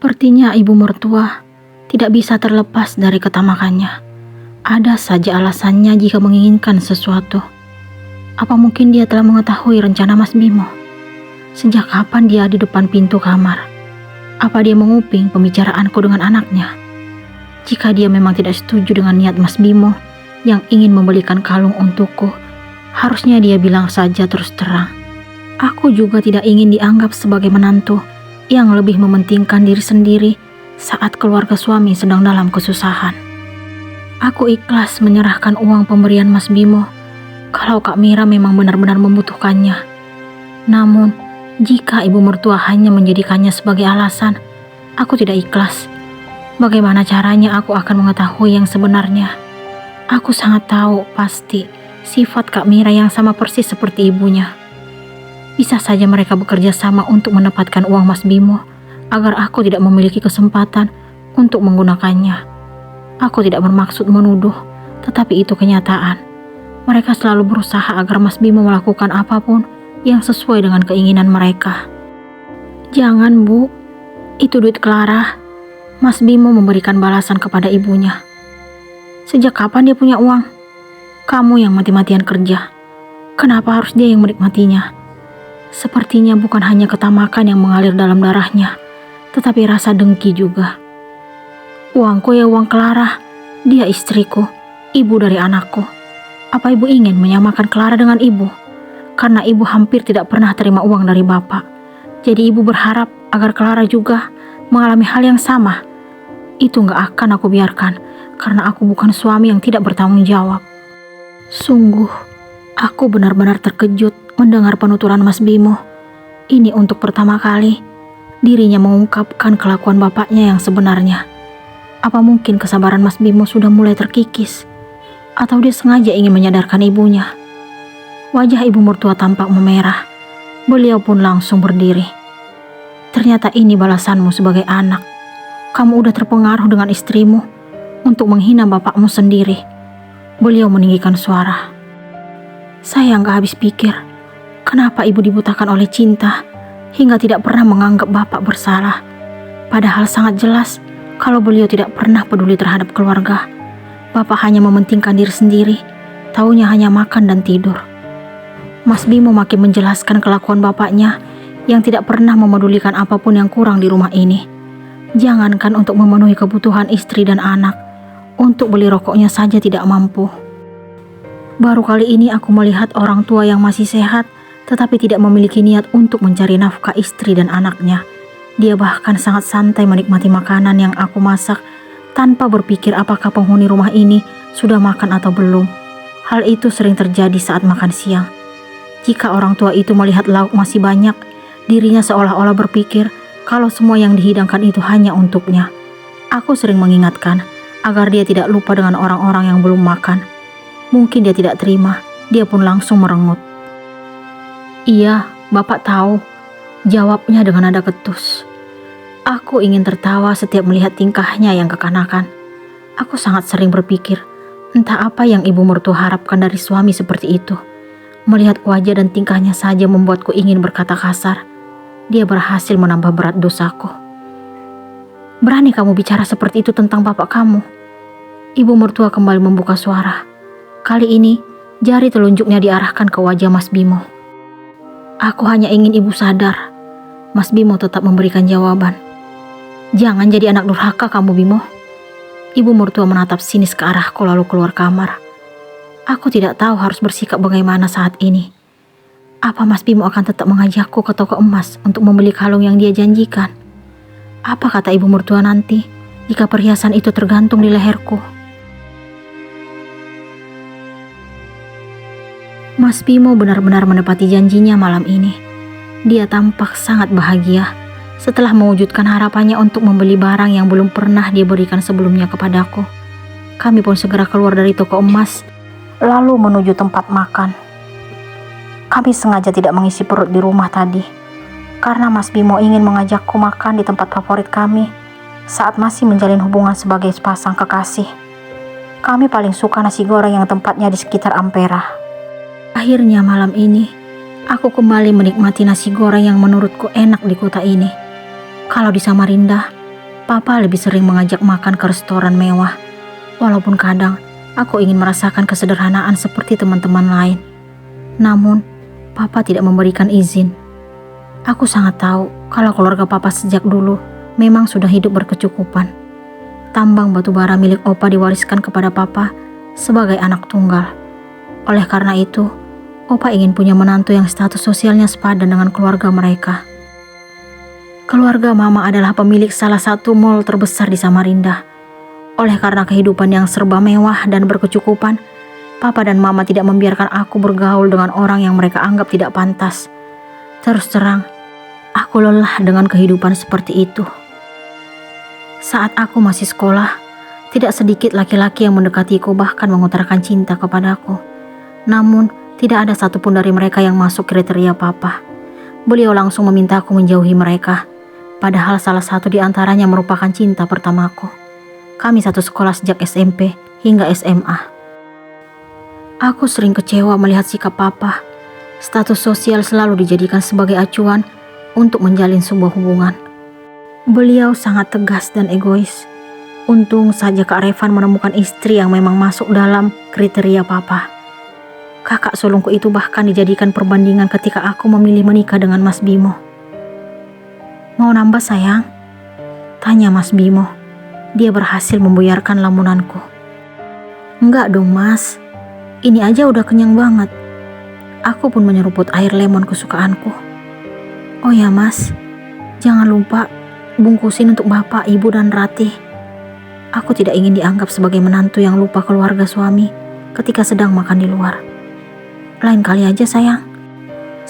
Sepertinya ibu mertua tidak bisa terlepas dari ketamakannya. Ada saja alasannya jika menginginkan sesuatu. Apa mungkin dia telah mengetahui rencana Mas Bimo? Sejak kapan dia di depan pintu kamar? Apa dia menguping pembicaraanku dengan anaknya? Jika dia memang tidak setuju dengan niat Mas Bimo yang ingin membelikan kalung untukku, harusnya dia bilang saja terus terang. Aku juga tidak ingin dianggap sebagai menantu yang lebih mementingkan diri sendiri saat keluarga suami sedang dalam kesusahan. Aku ikhlas menyerahkan uang pemberian Mas Bimo kalau Kak Mira memang benar-benar membutuhkannya. Namun, jika ibu mertua hanya menjadikannya sebagai alasan, aku tidak ikhlas. Bagaimana caranya aku akan mengetahui yang sebenarnya? Aku sangat tahu pasti sifat Kak Mira yang sama persis seperti ibunya. Bisa saja mereka bekerja sama untuk mendapatkan uang Mas Bimo agar aku tidak memiliki kesempatan untuk menggunakannya. Aku tidak bermaksud menuduh, tetapi itu kenyataan. Mereka selalu berusaha agar Mas Bimo melakukan apapun yang sesuai dengan keinginan mereka. Jangan, Bu. Itu duit Clara. Mas Bimo memberikan balasan kepada ibunya. Sejak kapan dia punya uang? Kamu yang mati-matian kerja. Kenapa harus dia yang menikmatinya? Sepertinya bukan hanya ketamakan yang mengalir dalam darahnya, tetapi rasa dengki juga. Uangku ya uang Clara. Dia istriku, ibu dari anakku. Apa ibu ingin menyamakan Clara dengan ibu? Karena ibu hampir tidak pernah terima uang dari bapak. Jadi ibu berharap agar Clara juga mengalami hal yang sama. Itu gak akan aku biarkan, karena aku bukan suami yang tidak bertanggung jawab. Sungguh, aku benar-benar terkejut mendengar penuturan Mas Bimo. Ini untuk pertama kali dirinya mengungkapkan kelakuan bapaknya yang sebenarnya. Apa mungkin kesabaran Mas Bimo sudah mulai terkikis? Atau dia sengaja ingin menyadarkan ibunya? Wajah ibu mertua tampak memerah. Beliau pun langsung berdiri. Ternyata ini balasanmu sebagai anak. Kamu udah terpengaruh dengan istrimu untuk menghina bapakmu sendiri. Beliau meninggikan suara. Saya gak habis pikir, kenapa ibu dibutakan oleh cinta hingga tidak pernah menganggap bapak bersalah. Padahal sangat jelas kalau beliau tidak pernah peduli terhadap keluarga. Bapak hanya mementingkan diri sendiri, taunya hanya makan dan tidur. Mas Bimo makin menjelaskan kelakuan bapaknya yang tidak pernah memedulikan apapun yang kurang di rumah ini. Jangankan untuk memenuhi kebutuhan istri dan anak, untuk beli rokoknya saja tidak mampu. Baru kali ini aku melihat orang tua yang masih sehat tetapi tidak memiliki niat untuk mencari nafkah istri dan anaknya. Dia bahkan sangat santai menikmati makanan yang aku masak tanpa berpikir apakah penghuni rumah ini sudah makan atau belum. Hal itu sering terjadi saat makan siang. Jika orang tua itu melihat lauk masih banyak, dirinya seolah-olah berpikir kalau semua yang dihidangkan itu hanya untuknya. Aku sering mengingatkan agar dia tidak lupa dengan orang-orang yang belum makan. Mungkin dia tidak terima, dia pun langsung merengut. Iya, Bapak tahu, jawabnya dengan nada ketus. Aku ingin tertawa setiap melihat tingkahnya yang kekanakan. Aku sangat sering berpikir, entah apa yang ibu mertua harapkan dari suami seperti itu. Melihat wajah dan tingkahnya saja membuatku ingin berkata kasar. Dia berhasil menambah berat dosaku. Berani kamu bicara seperti itu tentang bapak kamu? Ibu mertua kembali membuka suara. Kali ini, jari telunjuknya diarahkan ke wajah Mas Bimo. Aku hanya ingin ibu sadar. Mas Bimo tetap memberikan jawaban. Jangan jadi anak durhaka kamu, Bimo. Ibu mertua menatap sinis ke arahku lalu keluar kamar. Aku tidak tahu harus bersikap bagaimana saat ini. Apa Mas Bimo akan tetap mengajakku ke toko emas untuk membeli kalung yang dia janjikan? Apa kata ibu mertua nanti jika perhiasan itu tergantung di leherku? Mas Bimo benar-benar menepati janjinya malam ini. Dia tampak sangat bahagia setelah mewujudkan harapannya untuk membeli barang yang belum pernah dia berikan sebelumnya kepadaku. Kami pun segera keluar dari toko emas, lalu menuju tempat makan. Kami sengaja tidak mengisi perut di rumah tadi, karena Mas Bimo ingin mengajakku makan di tempat favorit kami saat masih menjalin hubungan sebagai sepasang kekasih. Kami paling suka nasi goreng yang tempatnya di sekitar Ampera. Akhirnya malam ini, aku kembali menikmati nasi goreng yang menurutku enak di kota ini. Kalau di Samarinda, Papa lebih sering mengajak makan ke restoran mewah, walaupun kadang aku ingin merasakan kesederhanaan seperti teman-teman lain. Namun, Papa tidak memberikan izin. Aku sangat tahu kalau keluarga Papa sejak dulu memang sudah hidup berkecukupan. Tambang batu bara milik Opa diwariskan kepada Papa sebagai anak tunggal. Oleh karena itu, Opa ingin punya menantu yang status sosialnya sepadan dengan keluarga mereka. Keluarga Mama adalah pemilik salah satu mall terbesar di Samarinda. Oleh karena kehidupan yang serba mewah dan berkecukupan, Papa dan Mama tidak membiarkan aku bergaul dengan orang yang mereka anggap tidak pantas. Terus terang, aku lelah dengan kehidupan seperti itu. Saat aku masih sekolah, tidak sedikit laki-laki yang mendekatiku bahkan mengutarakan cinta kepadaku. Namun, tidak ada satupun dari mereka yang masuk kriteria Papa. Beliau langsung meminta aku menjauhi mereka, padahal salah satu di antaranya merupakan cinta pertamaku. Kami satu sekolah sejak SMP hingga SMA. Aku sering kecewa melihat sikap Papa. Status sosial selalu dijadikan sebagai acuan untuk menjalin sebuah hubungan. Beliau sangat tegas dan egois. Untung saja Kak Revan menemukan istri yang memang masuk dalam kriteria Papa. Kakak sulungku itu bahkan dijadikan perbandingan ketika aku memilih menikah dengan Mas Bimo. Mau nambah sayang? Tanya Mas Bimo. Dia berhasil membuyarkan lamunanku. Enggak dong Mas, ini aja udah kenyang banget. Aku pun menyeruput air lemon kesukaanku. Oh ya Mas, jangan lupa bungkusin untuk Bapak, Ibu, dan Ratih. Aku tidak ingin dianggap sebagai menantu yang lupa keluarga suami ketika sedang makan di luar. Lain kali aja sayang.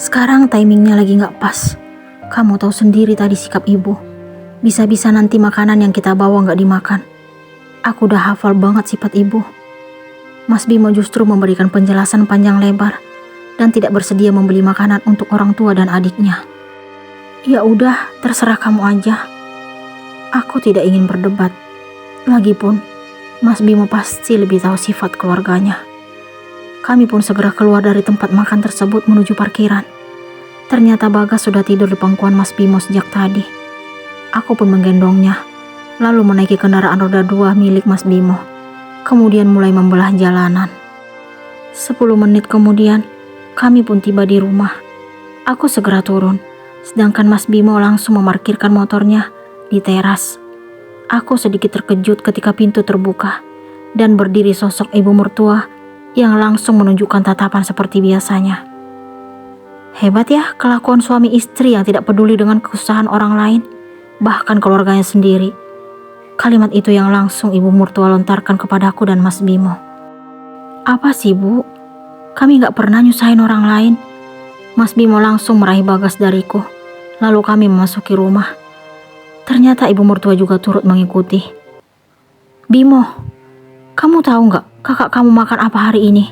Sekarang timingnya lagi gak pas. Kamu tahu sendiri tadi sikap ibu. Bisa-bisa nanti makanan yang kita bawa gak dimakan. Aku udah hafal banget sifat ibu. Mas Bimo justru memberikan penjelasan panjang lebar dan tidak bersedia membeli makanan untuk orang tua dan adiknya. Ya udah, terserah kamu aja. Aku tidak ingin berdebat. Lagipun, Mas Bimo pasti lebih tahu sifat keluarganya. Kami pun segera keluar dari tempat makan tersebut menuju parkiran. Ternyata Bagas sudah tidur di pangkuan Mas Bimo sejak tadi. Aku pun menggendongnya, lalu menaiki kendaraan roda 2 milik Mas Bimo. Kemudian mulai membelah jalanan. 10 menit kemudian, kami pun tiba di rumah. Aku segera turun, sedangkan Mas Bimo langsung memarkirkan motornya di teras. Aku sedikit terkejut ketika pintu terbuka dan berdiri sosok ibu mertua yang langsung menunjukkan tatapan seperti biasanya. Hebat ya kelakuan suami istri yang tidak peduli dengan kesusahan orang lain, bahkan keluarganya sendiri. Kalimat itu yang langsung ibu mertua lontarkan kepadaku dan Mas Bimo. Apa sih Bu? Kami gak pernah nyusahin orang lain. Mas Bimo langsung meraih Bagas dariku. Lalu kami memasuki rumah. Ternyata ibu mertua juga turut mengikuti. Bimo, kamu tahu gak kakak kamu makan apa hari ini?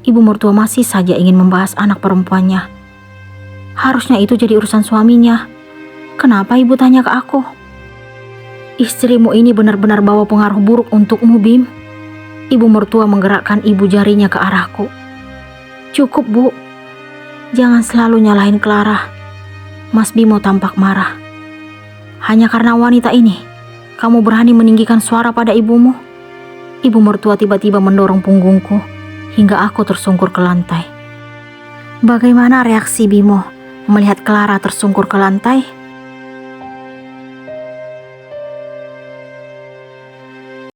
Ibu mertua masih saja ingin membahas anak perempuannya. Harusnya itu jadi urusan suaminya. Kenapa ibu tanya ke aku? Istrimu ini benar-benar bawa pengaruh buruk untukmu, Bim. Ibu mertua menggerakkan ibu jarinya ke arahku. Cukup, Bu. Jangan selalu nyalahin Clara. Mas Bimo tampak marah. Hanya karena wanita ini, kamu berani meninggikan suara pada ibumu? Ibu mertua tiba-tiba mendorong punggungku hingga aku tersungkur ke lantai. Bagaimana reaksi Bimo melihat Clara tersungkur ke lantai?